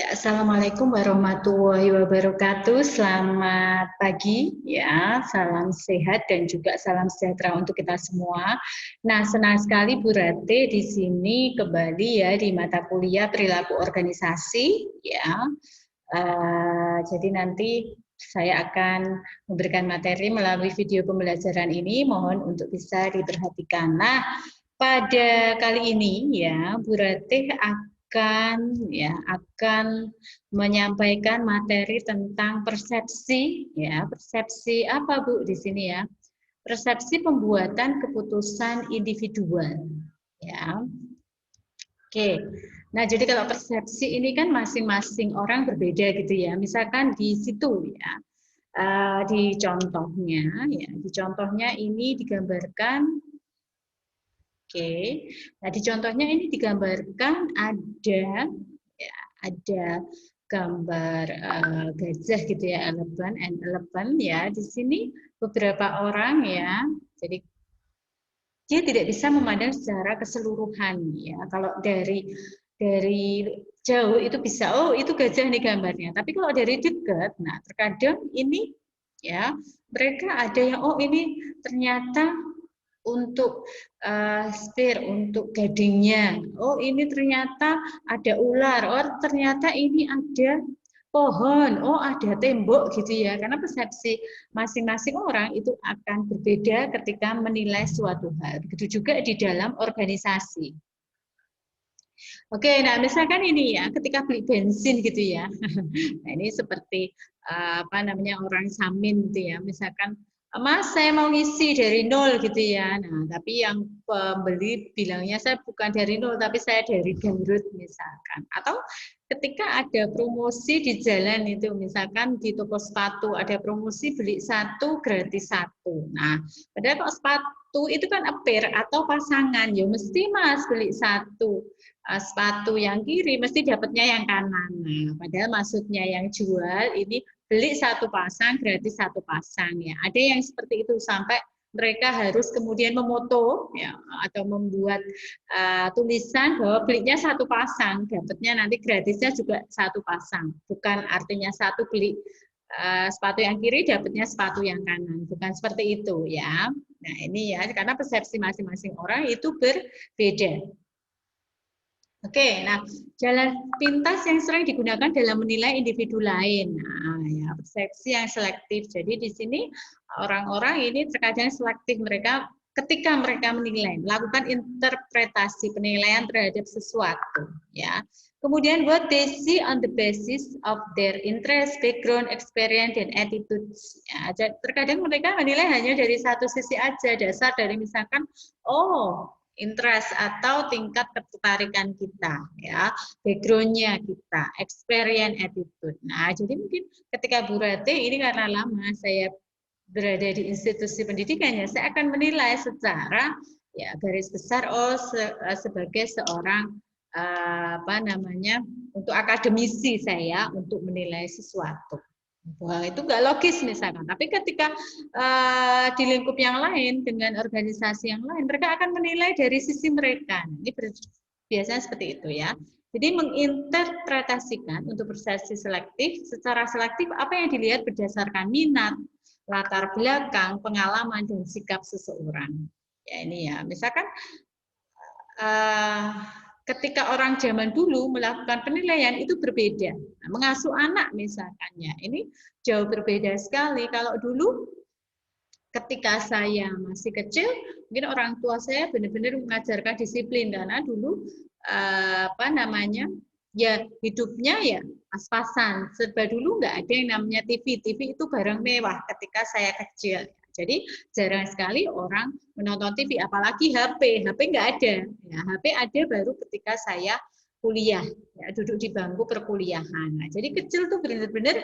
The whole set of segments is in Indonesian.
Ya, Assalamualaikum warahmatullahi wabarakatuh. Selamat pagi, ya. Salam sehat dan juga salam sejahtera untuk kita semua. Nah, senang sekali Bu Rate di sini kembali ya di mata kuliah perilaku organisasi, ya. Jadi nanti saya akan memberikan materi melalui video pembelajaran ini. Mohon untuk bisa diperhatikan. Nah, pada kali ini ya Bu Ratih akan menyampaikan materi tentang persepsi ya. Persepsi apa Bu di sini ya? Persepsi pembuatan keputusan individual ya. Oke. Nah, jadi kalau persepsi ini kan masing-masing orang berbeda gitu ya. Misalkan di situ ya. Di contohnya ini digambarkan. Oke, nah di contohnya ini digambarkan ada gambar gajah gitu ya, elephant ya. Di sini beberapa orang ya, jadi dia tidak bisa memandang secara keseluruhan ya. Kalau dari jauh itu bisa, oh itu gajah nih gambarnya. Tapi kalau dari dekat, nah terkadang ini ya mereka ada yang oh ini ternyata untuk untuk gadingnya. Oh, ini ternyata ada ular. Oh, ternyata ini ada pohon. Oh, ada tembok gitu ya. Karena persepsi masing-masing orang itu akan berbeda ketika menilai suatu hal. Begitu juga di dalam organisasi. Oke, nah misalkan ini ya, ketika beli bensin gitu ya. Nah, ini seperti orang samin gitu ya. Misalkan Mas, saya mau ngisi dari nol gitu ya. Nah, tapi yang pembeli bilangnya saya bukan dari nol, tapi saya dari Garut misalkan. Atau ketika ada promosi di jalan itu, misalkan di toko sepatu ada promosi beli satu gratis satu. Nah, padahal kalau sepatu itu kan a pair atau pasangan, ya mesti Mas beli satu sepatu yang kiri mesti dapatnya yang kanan. Nah, padahal maksudnya yang jual ini beli satu pasang gratis satu pasang ya. Ada yang seperti itu sampai mereka harus kemudian memoto ya atau membuat tulisan bahwa belinya satu pasang, dapatnya nanti gratisnya juga satu pasang. Bukan artinya satu beli sepatu yang kiri dapatnya sepatu yang kanan, bukan seperti itu ya. Nah, ini ya karena persepsi masing-masing orang itu berbeda. Oke, nah jalan pintas yang sering digunakan dalam menilai individu lain. Nah, ya persepsi yang selektif. Jadi di sini orang-orang ini terkadang selektif mereka ketika mereka menilai, melakukan interpretasi penilaian terhadap sesuatu, ya. Kemudian what they see on the basis of their interest, background, experience, dan attitudes. Ya, terkadang mereka menilai hanya dari satu sisi aja, dasar dari misalkan, oh interest atau tingkat ketertarikan kita ya, backgroundnya kita, experience, attitude. Nah, jadi mungkin ketika Bu Rate ini karena lama saya berada di institusi pendidikannya, saya akan menilai secara ya garis besar sebagai seorang untuk akademisi saya untuk menilai sesuatu. Wah, itu nggak logis misalkan. Tapi ketika di lingkup yang lain, dengan organisasi yang lain, mereka akan menilai dari sisi mereka. Ini biasanya seperti itu ya. Jadi menginterpretasikan untuk persepsi selektif, secara selektif apa yang dilihat berdasarkan minat, latar belakang, pengalaman, dan sikap seseorang. Ya ini ya, misalkan ketika orang zaman dulu melakukan penilaian itu berbeda. Nah, mengasuh anak misalkannya, ini jauh berbeda sekali. Kalau dulu ketika saya masih kecil, mungkin orang tua saya benar-benar mengajarkan disiplin karena dulu ya hidupnya ya pas-pasan. Serba dulu nggak ada yang namanya TV. TV itu barang mewah ketika saya kecil. Jadi jarang sekali orang menonton TV, apalagi HP. HP nggak ada. Ya, HP ada baru ketika saya kuliah, ya, duduk di bangku perkuliahan. Nah, jadi kecil tuh benar-benar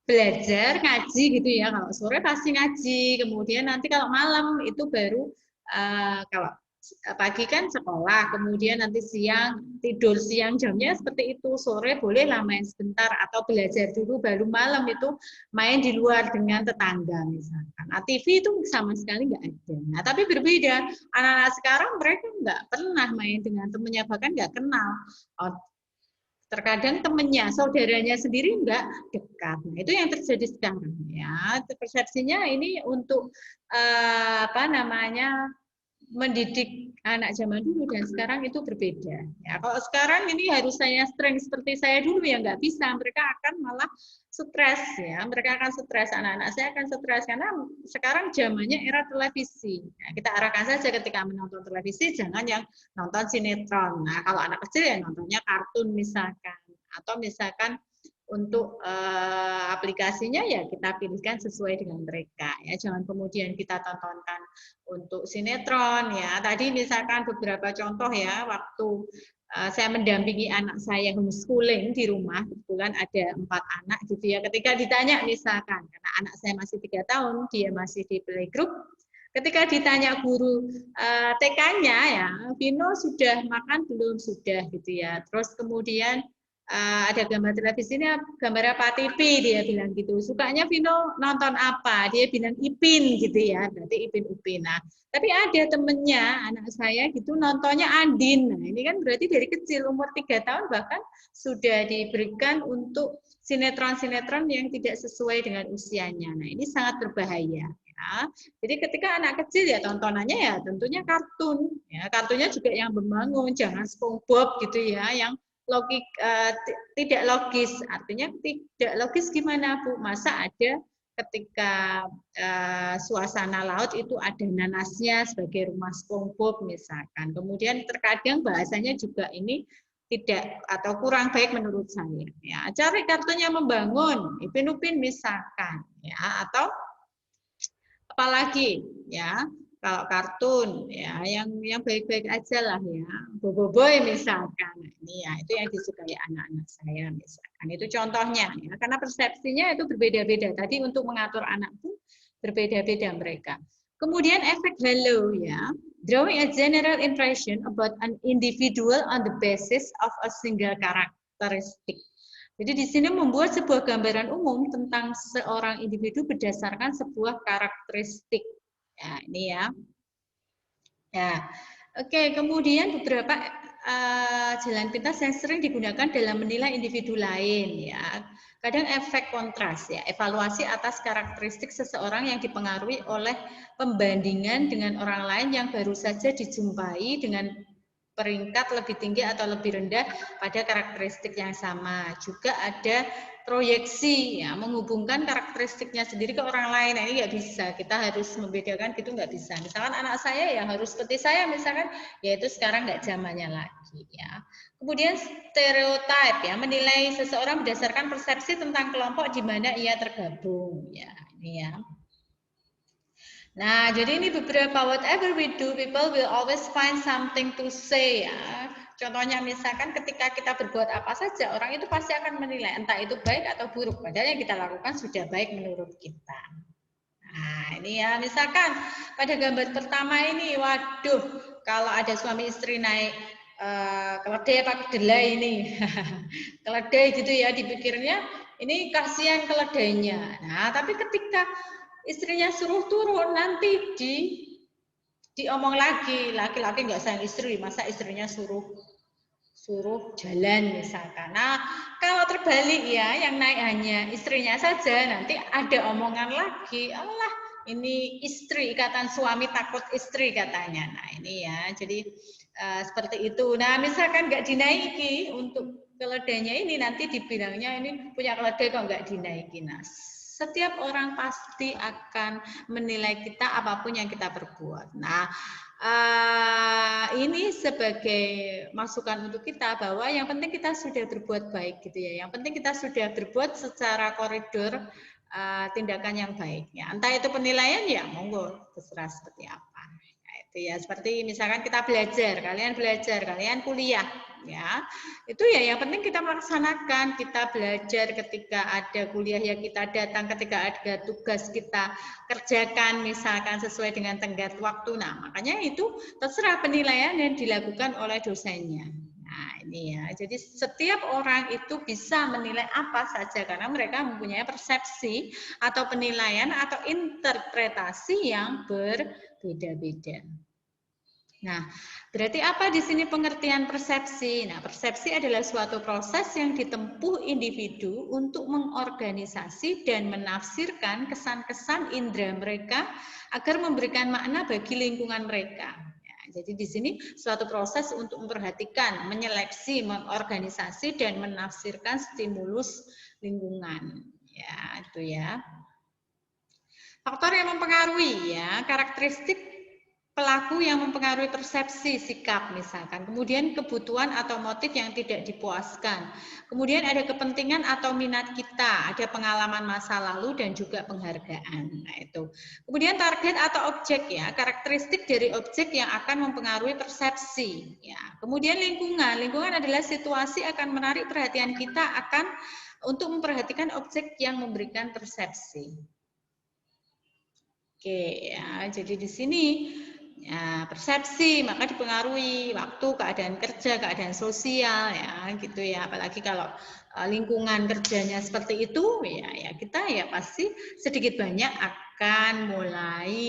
belajar ngaji gitu ya. Kalau sore pasti ngaji. Kemudian nanti kalau malam itu baru kalau pagi kan sekolah, kemudian nanti siang tidur siang jamnya seperti itu, sore bolehlah main sebentar atau belajar dulu, baru malam itu main di luar dengan tetangga misalkan. Nah, TV itu sama sekali nggak ada. Nah, tapi berbeda, anak-anak sekarang mereka nggak pernah main dengan temennya, bahkan nggak kenal. Terkadang temennya, saudaranya sendiri enggak dekat. Nah, itu yang terjadi sekarang ya. Persepsinya ini untuk apa namanya mendidik anak zaman dulu dan sekarang itu berbeda. Ya, kalau sekarang ini harus saya strength seperti saya dulu ya nggak bisa. Mereka akan malah stres ya. Mereka akan stres. Anak-anak saya akan stres karena sekarang zamannya era televisi. Ya, kita arahkan saja ketika menonton televisi jangan yang nonton sinetron. Nah, kalau anak kecil ya nontonnya kartun misalkan atau misalkan untuk aplikasinya ya kita pilihkan sesuai dengan mereka ya, jangan kemudian kita tontonkan untuk sinetron ya. Tadi misalkan beberapa contoh ya, waktu saya mendampingi anak saya homeschooling di rumah, kebetulan ada 4 anak gitu ya, ketika ditanya misalkan karena anak saya masih 3 tahun, dia masih di playgroup, ketika ditanya guru TK-nya ya, Vino sudah makan belum? Sudah gitu ya. Terus kemudian ada gambar televisi ini gambar apa? TV, dia bilang gitu. Sukanya Vino nonton apa? Dia bilang Ipin gitu ya. Berarti Ipin Upin. Nah, tapi ada temennya anak saya gitu nontonnya Andin. Nah, ini kan berarti dari kecil umur 3 tahun bahkan sudah diberikan untuk sinetron-sinetron yang tidak sesuai dengan usianya. Nah, ini sangat berbahaya. Ya. Jadi ketika anak kecil ya tontonannya ya tentunya kartun. Ya, kartunnya juga yang membangun, jangan SpongeBob gitu ya, yang logik tidak logis. Artinya tidak logis gimana Bu? Masa ada ketika suasana laut itu ada nanasnya sebagai rumah SpongeBob misalkan. Kemudian terkadang bahasanya juga ini tidak atau kurang baik menurut saya. Ya, cari kartunya membangun, Ipin Upin misalkan, ya atau apalagi ya kalau kartun ya yang baik-baik aja lah ya, Boboiboy misalkan. Nah, ini ya itu yang disukai anak-anak saya misalkan, itu contohnya ya, karena persepsinya itu berbeda-beda. Tadi untuk mengatur anak pun berbeda-beda mereka. Kemudian efek halo ya, drawing a general impression about an individual on the basis of a single characteristic. Jadi di sini membuat sebuah gambaran umum tentang seorang individu berdasarkan sebuah karakteristik. Ya, ini ya. Ya. Oke, kemudian beberapa jalan pintas yang sering digunakan dalam menilai individu lain ya. Kadang efek kontras ya, evaluasi atas karakteristik seseorang yang dipengaruhi oleh pembandingan dengan orang lain yang baru saja dijumpai dengan peringkat lebih tinggi atau lebih rendah pada karakteristik yang sama. Juga ada proyeksi ya, menghubungkan karakteristiknya sendiri ke orang lain. Nah, ini nggak bisa, kita harus membedakan gitu, nggak bisa. Misalkan anak saya ya harus seperti saya misalkan, ya itu sekarang nggak zamannya lagi ya. Kemudian stereotip ya, menilai seseorang berdasarkan persepsi tentang kelompok di mana ia tergabung ya. Ini ya. Nah, jadi ini beberapa whatever we do, people will always find something to say ya. Contohnya misalkan ketika kita berbuat apa saja, orang itu pasti akan menilai entah itu baik atau buruk. Padahal yang kita lakukan sudah baik menurut kita. Nah, ini ya misalkan pada gambar pertama ini, waduh, kalau ada suami istri naik keledai apa kedelai ini, keledai gitu ya, dipikirnya ini kasihan keledainya. Nah, tapi ketika istrinya suruh turun, nanti diomong lagi, laki-laki nggak sayang istri, masa istrinya suruh jalan misalkan. Nah, kalau terbalik ya, yang naik hanya istrinya saja, nanti ada omongan lagi, Allah ini istri, ikatan suami takut istri katanya. Nah ini ya, jadi seperti itu. Nah misalkan nggak dinaiki untuk keledainya ini, nanti dibilangnya ini punya keledai kok nggak dinaiki. Nah setiap orang pasti akan menilai kita apapun yang kita perbuat. Nah ini sebagai masukan untuk kita bahwa yang penting kita sudah berbuat baik gitu ya. Yang penting kita sudah berbuat secara koridor tindakan yang baik ya. Entah itu penilaian ya monggo terserah seperti apa. Nah, itu ya seperti misalkan kita belajar, kalian kuliah ya. Itu ya yang penting kita melaksanakan, kita belajar ketika ada kuliah ya kita datang, ketika ada tugas kita kerjakan misalkan sesuai dengan tenggat waktu. Nah, makanya itu terserah penilaian yang dilakukan oleh dosennya. Nah, ini ya. Jadi setiap orang itu bisa menilai apa saja karena mereka mempunyai persepsi atau penilaian atau interpretasi yang berbeda-beda. Nah, berarti apa di sini pengertian persepsi? Nah, persepsi adalah suatu proses yang ditempuh individu untuk mengorganisasi dan menafsirkan kesan-kesan indera mereka agar memberikan makna bagi lingkungan mereka. Ya, jadi di sini suatu proses untuk memperhatikan, menyeleksi, mengorganisasi dan menafsirkan stimulus lingkungan. Ya, itu ya. Faktor yang mempengaruhi ya, karakteristik pelaku yang mempengaruhi persepsi sikap misalkan, kemudian kebutuhan atau motif yang tidak dipuaskan, kemudian ada kepentingan atau minat kita, ada pengalaman masa lalu dan juga penghargaan. Nah itu. Kemudian target atau objek ya, karakteristik dari objek yang akan mempengaruhi persepsi. Ya. Kemudian lingkungan, lingkungan adalah situasi akan menarik perhatian kita akan untuk memperhatikan objek yang memberikan persepsi. Oke, ya, jadi di sini ya, persepsi maka dipengaruhi waktu, keadaan kerja, keadaan sosial, ya gitu ya. Apalagi kalau lingkungan kerjanya seperti itu, ya kita ya pasti sedikit banyak akan mulai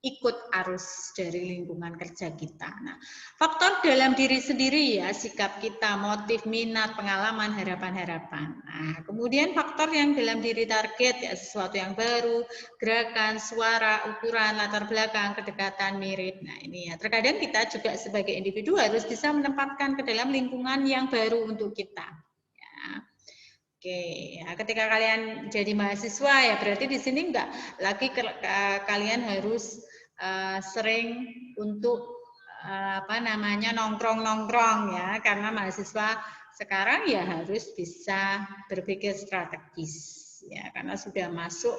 ikut arus dari lingkungan kerja kita. Nah, faktor dalam diri sendiri ya, sikap kita, motif, minat, pengalaman, harapan-harapan. Nah, kemudian faktor yang dalam diri target ya, sesuatu yang baru, gerakan, suara, ukuran, latar belakang, kedekatan, mirip. Nah, ini ya. Terkadang kita juga sebagai individu harus bisa menempatkan ke dalam lingkungan yang baru untuk kita. Ya. Oke, ya, ketika kalian jadi mahasiswa ya berarti di sini enggak lagi kalian harus sering untuk apa namanya nongkrong-nongkrong ya, karena mahasiswa sekarang ya harus bisa berpikir strategis ya, karena sudah masuk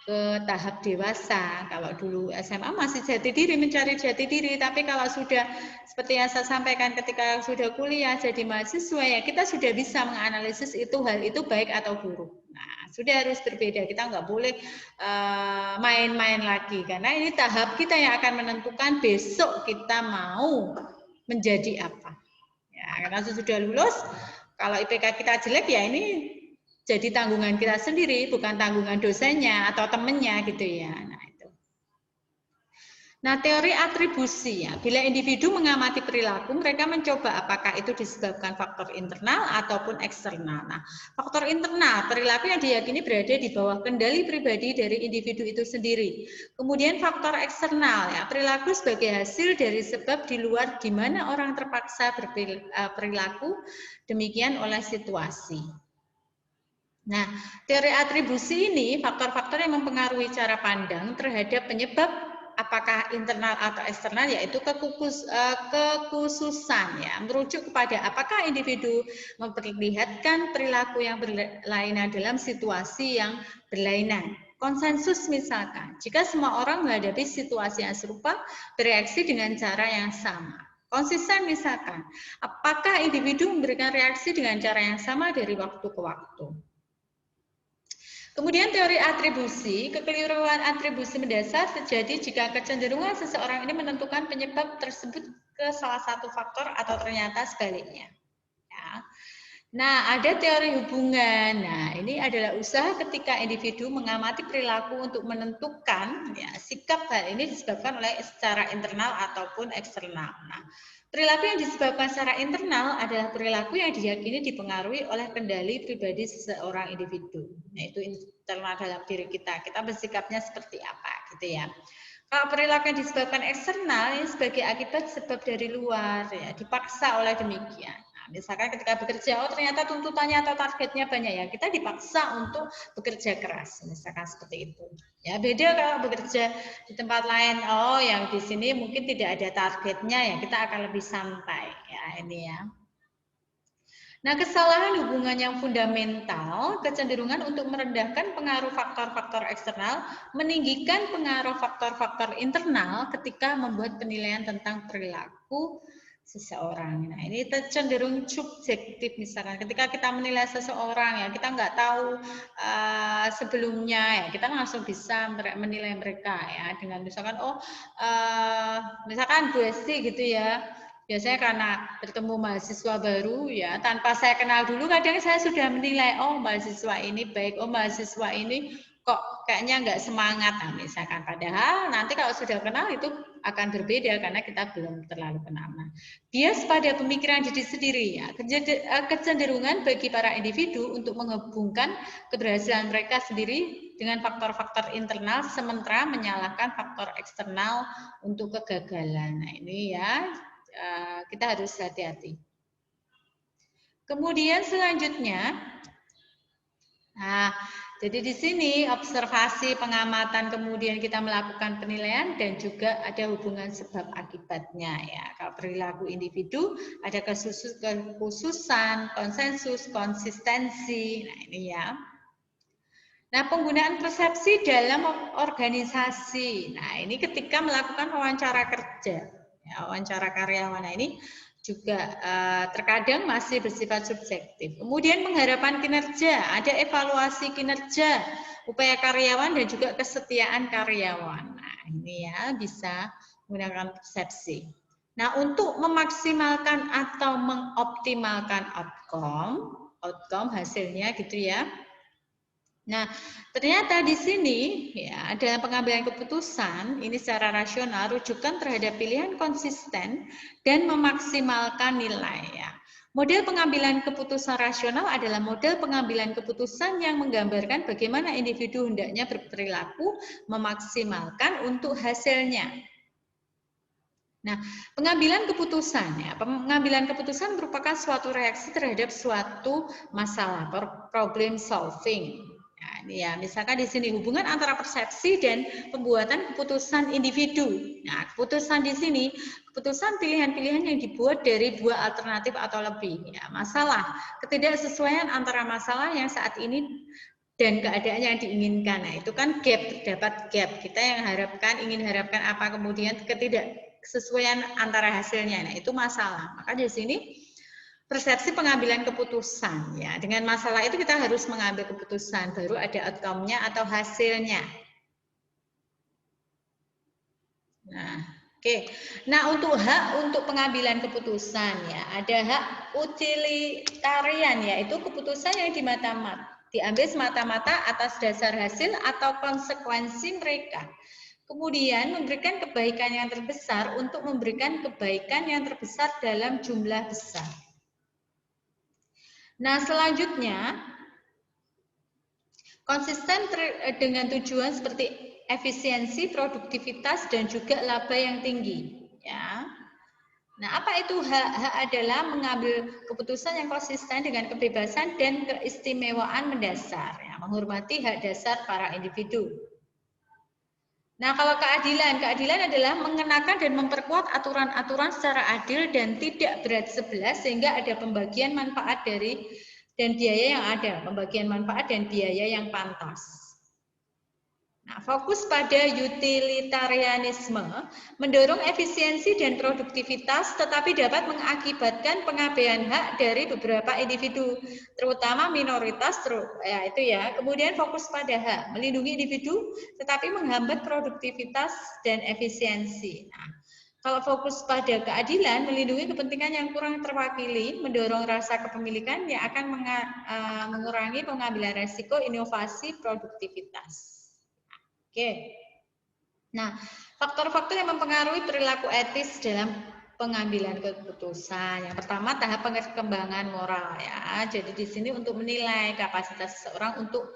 ke tahap dewasa. Kalau dulu SMA masih jati diri, mencari jati diri, tapi kalau sudah seperti yang saya sampaikan ketika sudah kuliah jadi mahasiswa ya kita sudah bisa menganalisis itu hal itu baik atau buruk. Nah, sudah harus berbeda. Kita nggak boleh main-main lagi karena ini tahap kita yang akan menentukan besok kita mau menjadi apa. Ya, karena sudah lulus, kalau IPK kita jelek ya ini jadi tanggungan kita sendiri, bukan tanggungan dosennya atau temennya gitu ya. Nah, teori atribusi ya, bila individu mengamati perilaku, mereka mencoba apakah itu disebabkan faktor internal ataupun eksternal. Nah, faktor internal, perilaku yang diyakini berada di bawah kendali pribadi dari individu itu sendiri. Kemudian faktor eksternal ya, perilaku sebagai hasil dari sebab di luar di mana orang terpaksa berperilaku demikian oleh situasi. Nah, teori atribusi ini faktor-faktor yang mempengaruhi cara pandang terhadap penyebab apakah internal atau eksternal, yaitu kekhususan ya, merujuk kepada apakah individu memperlihatkan perilaku yang berlainan dalam situasi yang berlainan. Konsensus misalkan, jika semua orang menghadapi situasi yang serupa, bereaksi dengan cara yang sama. Konsisten misalkan, apakah individu memberikan reaksi dengan cara yang sama dari waktu ke waktu. Kemudian teori atribusi, kekeliruan atribusi mendasar terjadi jika kecenderungan seseorang ini menentukan penyebab tersebut ke salah satu faktor atau ternyata sebaliknya. Ya. Nah, ada teori hubungan. Nah, ini adalah usaha ketika individu mengamati perilaku untuk menentukan ya, sikap hal ini disebabkan oleh secara internal ataupun eksternal. Nah, perilaku yang disebabkan secara internal adalah perilaku yang diyakini dipengaruhi oleh kendali pribadi seseorang individu. Nah, itu internal dalam diri kita. Kita bersikapnya seperti apa, gitu ya. Kalau perilaku yang disebabkan eksternal, ini sebagai akibat sebab dari luar, ya, dipaksa oleh demikian. Nah, misalkan ketika bekerja, oh ternyata tuntutannya atau targetnya banyak ya, kita dipaksa untuk bekerja keras, misalkan seperti itu. Ya beda kalau bekerja di tempat lain, oh yang di sini mungkin tidak ada targetnya ya, kita akan lebih santai ya ini ya. Nah, kesalahan hubungan yang fundamental, kecenderungan untuk merendahkan pengaruh faktor-faktor eksternal, meninggikan pengaruh faktor-faktor internal ketika membuat penilaian tentang perilaku seseorang. Nah, ini cenderung subjektif misalkan. Ketika kita menilai seseorang ya, kita nggak tahu sebelumnya ya, kita langsung bisa menilai mereka ya dengan misalkan misalkan Bu Esti gitu ya. Biasanya karena bertemu mahasiswa baru ya, tanpa saya kenal dulu kadang saya sudah menilai, oh mahasiswa ini baik, oh mahasiswa ini kok kayaknya nggak semangat, nah, misalkan. Padahal nanti kalau sudah kenal itu akan berbeda karena kita belum terlalu kenal. Bias pada pemikiran diri sendiri ya, kecenderungan bagi para individu untuk menghubungkan keberhasilan mereka sendiri dengan faktor-faktor internal sementara menyalahkan faktor eksternal untuk kegagalan. Nah, ini ya kita harus hati-hati. Kemudian selanjutnya, nah, jadi di sini observasi, pengamatan, kemudian kita melakukan penilaian dan juga ada hubungan sebab akibatnya ya. Kalau perilaku individu ada kekhususan, konsensus, konsistensi. Nah, ini ya. Nah, penggunaan persepsi dalam organisasi. Nah, ini ketika melakukan wawancara kerja, ya, wawancara karyawan. Nah, ini juga terkadang masih bersifat subjektif. Kemudian pengharapan kinerja, ada evaluasi kinerja, upaya karyawan dan juga kesetiaan karyawan. Nah, ini ya bisa menggunakan persepsi. Nah, untuk memaksimalkan atau mengoptimalkan outcome hasilnya gitu ya. Nah, ternyata di sini ya dalam pengambilan keputusan ini secara rasional rujukan terhadap pilihan konsisten dan memaksimalkan nilai ya. Model pengambilan keputusan rasional adalah model pengambilan keputusan yang menggambarkan bagaimana individu hendaknya berperilaku memaksimalkan untuk hasilnya. Nah, pengambilan keputusan ya, pengambilan keputusan merupakan suatu reaksi terhadap suatu masalah, problem solving. Nah, ini ya, misalkan di sini hubungan antara persepsi dan pembuatan keputusan individu. Nah, keputusan di sini, keputusan pilihan-pilihan yang dibuat dari dua alternatif atau lebih. Ya, masalah, ketidaksesuaian antara masalah yang saat ini dan keadaan yang diinginkan. Nah, itu kan gap, terdapat gap. Kita yang ingin harapkan apa, kemudian ketidaksesuaian antara hasilnya. Nah, itu masalah. Maka di sini persepsi pengambilan keputusan ya. Dengan masalah itu kita harus mengambil keputusan, baru ada outcome-nya atau hasilnya. Nah, oke. Nah, untuk hak untuk pengambilan keputusan ya, ada hak utilitarian yaitu keputusan yang diambil semata-mata atas dasar hasil atau konsekuensi mereka. Kemudian memberikan kebaikan yang terbesar untuk memberikan kebaikan yang terbesar dalam jumlah besar. Nah, selanjutnya konsisten dengan tujuan seperti efisiensi, produktivitas dan juga laba yang tinggi, ya. Nah, apa itu hak? Hak adalah mengambil keputusan yang konsisten dengan kebebasan dan keistimewaan mendasar, ya, menghormati hak dasar para individu. Nah, kalau keadilan adalah mengenakan dan memperkuat aturan-aturan secara adil dan tidak berat sebelah sehingga ada pembagian manfaat dan biaya yang ada, pembagian manfaat dan biaya yang pantas. Nah, fokus pada utilitarianisme mendorong efisiensi dan produktivitas tetapi dapat mengakibatkan pengabaian hak dari beberapa individu, terutama minoritas ya itu ya. Kemudian fokus pada hak, melindungi individu tetapi menghambat produktivitas dan efisiensi. Nah, kalau fokus pada keadilan, melindungi kepentingan yang kurang terwakili, mendorong rasa kepemilikan yang akan mengurangi pengambilan resiko, inovasi, produktivitas. Oke. Nah, faktor-faktor yang mempengaruhi perilaku etis dalam pengambilan keputusan. Yang pertama, tahap perkembangan moral ya. Jadi di sini untuk menilai kapasitas seseorang untuk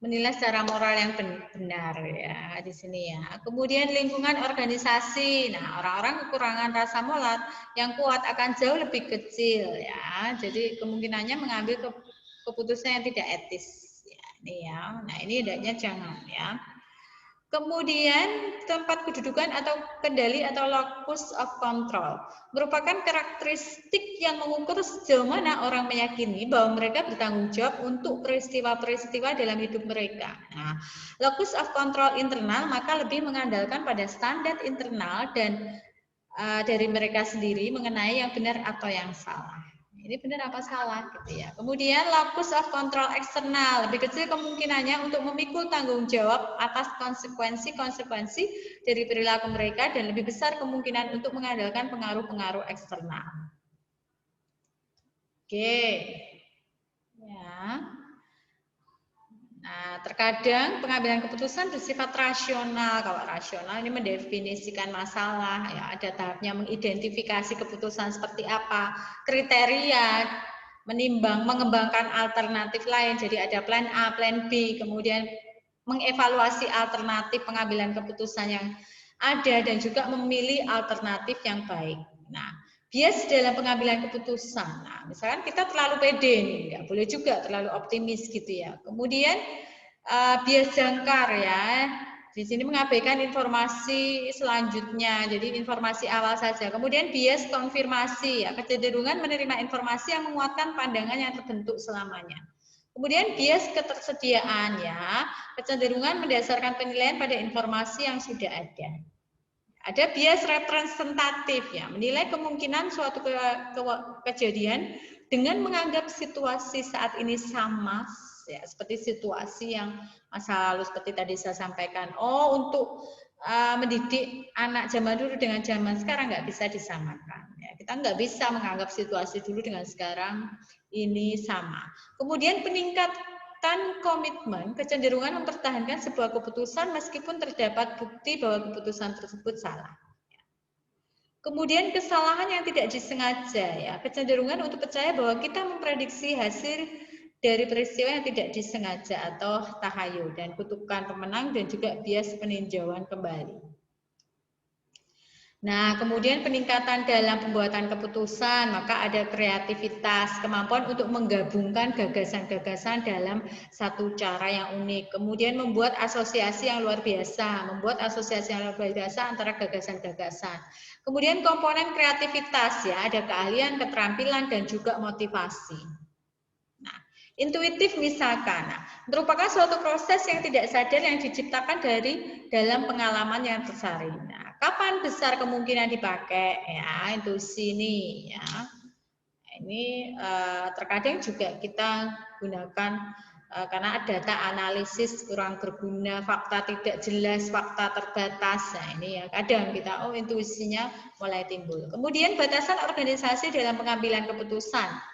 menilai secara moral yang benar ya di sini ya. Kemudian lingkungan organisasi. Nah, orang-orang kekurangan rasa moral yang kuat akan jauh lebih kecil ya. Jadi kemungkinannya mengambil keputusan yang tidak etis ya. Ini ya. Nah, ini hendaknya jangan ya. Kemudian tempat kedudukan atau kendali atau locus of control merupakan karakteristik yang mengukur sejauh mana orang meyakini bahwa mereka bertanggung jawab untuk peristiwa-peristiwa dalam hidup mereka. Nah, locus of control internal maka lebih mengandalkan pada standar internal dan dari mereka sendiri mengenai yang benar atau yang salah. Ini benar apa salah gitu ya. Kemudian locus of control eksternal, lebih kecil kemungkinannya untuk memikul tanggung jawab atas konsekuensi-konsekuensi dari perilaku mereka dan lebih besar kemungkinan untuk mengandalkan pengaruh-pengaruh eksternal. Oke. Ya. Nah, terkadang pengambilan keputusan bersifat rasional. Kalau rasional ini mendefinisikan masalah, ya ada tahapnya mengidentifikasi keputusan seperti apa, kriteria, menimbang, mengembangkan alternatif lain. Jadi ada plan A, plan B, kemudian mengevaluasi alternatif pengambilan keputusan yang ada dan juga memilih alternatif yang baik. Nah, bias dalam pengambilan keputusan. Nah, misalkan kita terlalu pede nih, nggak boleh juga terlalu optimis gitu ya. Kemudian bias jangkar ya. Di sini mengabaikan informasi selanjutnya, jadi informasi awal saja. Kemudian bias konfirmasi ya, kecenderungan menerima informasi yang menguatkan pandangan yang terbentuk selamanya. Kemudian bias ketersediaan ya, kecenderungan mendasarkan penilaian pada informasi yang sudah ada. Ada bias representatif ya, menilai kemungkinan suatu kejadian dengan menganggap situasi saat ini sama ya, seperti situasi yang masa lalu seperti tadi saya sampaikan. Oh, untuk mendidik anak zaman dulu dengan zaman sekarang nggak bisa disamakan. Ya, kita nggak bisa menganggap situasi dulu dengan sekarang ini sama. Kemudian peningkatan komitmen, kecenderungan mempertahankan sebuah keputusan meskipun terdapat bukti bahwa keputusan tersebut salah. Kemudian kesalahan yang tidak disengaja ya, kecenderungan untuk percaya bahwa kita memprediksi hasil dari peristiwa yang tidak disengaja atau tahayul, dan kutukan pemenang dan juga bias peninjauan kembali. Nah, kemudian peningkatan dalam pembuatan keputusan, maka ada kreativitas, kemampuan untuk menggabungkan gagasan-gagasan dalam satu cara yang unik. Kemudian membuat asosiasi yang luar biasa, antara gagasan-gagasan. Kemudian komponen kreativitas ya, ada keahlian, keterampilan, dan juga motivasi. Nah, intuitif misalkan, merupakan suatu proses yang tidak sadar yang diciptakan dari dalam pengalaman yang tersaring. Nah, kapan besar kemungkinan dipakai? Ya, intuisi ini ya. Ini terkadang juga kita gunakan karena data analisis kurang berguna, fakta tidak jelas, fakta terbatas. Nah, ini ya kadang kita intuisinya mulai timbul. Kemudian batasan organisasi dalam pengambilan keputusan.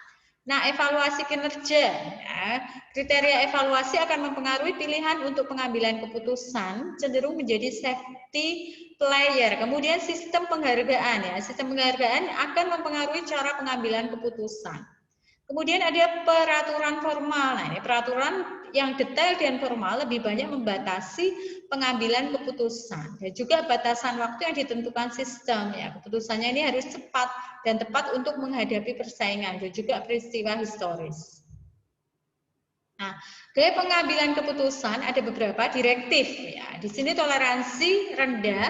Nah, evaluasi kinerja. Ya, kriteria evaluasi akan mempengaruhi pilihan untuk pengambilan keputusan, cenderung menjadi safety player. Kemudian sistem penghargaan ya, sistem penghargaan akan mempengaruhi cara pengambilan keputusan. Kemudian ada peraturan formal. Nah, ini peraturan yang detail dan formal lebih banyak membatasi pengambilan keputusan dan juga batasan waktu yang ditentukan sistem ya. Keputusannya ini harus cepat dan tepat untuk menghadapi persaingan dan juga peristiwa historis. Nah, gaya pengambilan keputusan ada beberapa direktif ya. Di sini toleransi rendah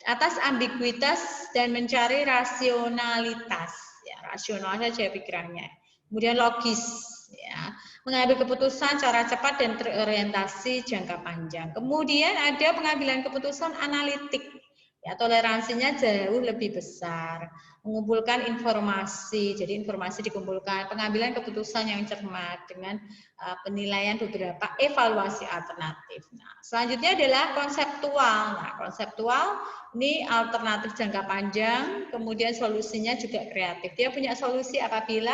atas ambiguitas dan mencari rasionalitas ya, rasional saja pikirannya. Kemudian logis ya, mengambil keputusan secara cepat dan terorientasi jangka panjang. Kemudian ada pengambilan keputusan analitik ya, toleransinya jauh lebih besar, mengumpulkan informasi, jadi informasi dikumpulkan, pengambilan keputusan yang cermat dengan penilaian beberapa evaluasi alternatif. Nah, selanjutnya adalah konseptual. Nah, konseptual ini alternatif jangka panjang, kemudian solusinya juga kreatif. Dia punya solusi apabila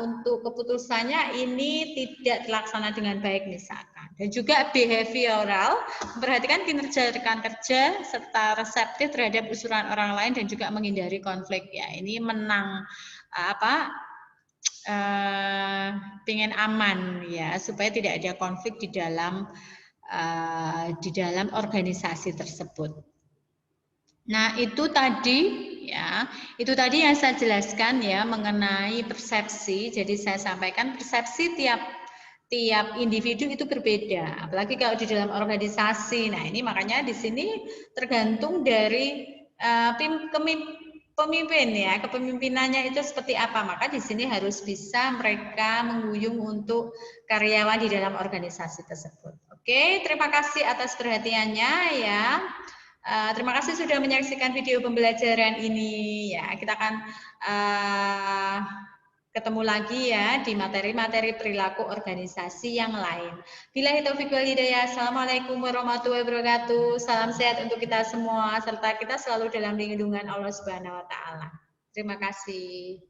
untuk keputusannya ini tidak terlaksana dengan baik misalkan. Dan juga behavioral, memperhatikan kinerja rekan kerja serta reseptif terhadap usulan orang lain dan juga menghindari konflik ya. Ini menang pengen aman ya, supaya tidak ada konflik di dalam organisasi tersebut. Nah, itu tadi ya, itu tadi yang saya jelaskan ya mengenai persepsi. Jadi saya sampaikan persepsi tiap individu itu berbeda, apalagi kalau di dalam organisasi. Nah, ini makanya di sini tergantung dari pemimpin ya, kepemimpinannya itu seperti apa. Maka di sini harus bisa mereka mengguyung untuk karyawan di dalam organisasi tersebut. Oke, terima kasih atas perhatiannya ya. Terima kasih sudah menyaksikan video pembelajaran ini ya. Kita akan ketemu lagi ya di materi-materi perilaku organisasi yang lain. Billahi taufiq wal hidayah. Assalamualaikum warahmatullahi wabarakatuh. Salam sehat untuk kita semua serta kita selalu dalam lindungan Allah Subhanahu wa taala. Terima kasih.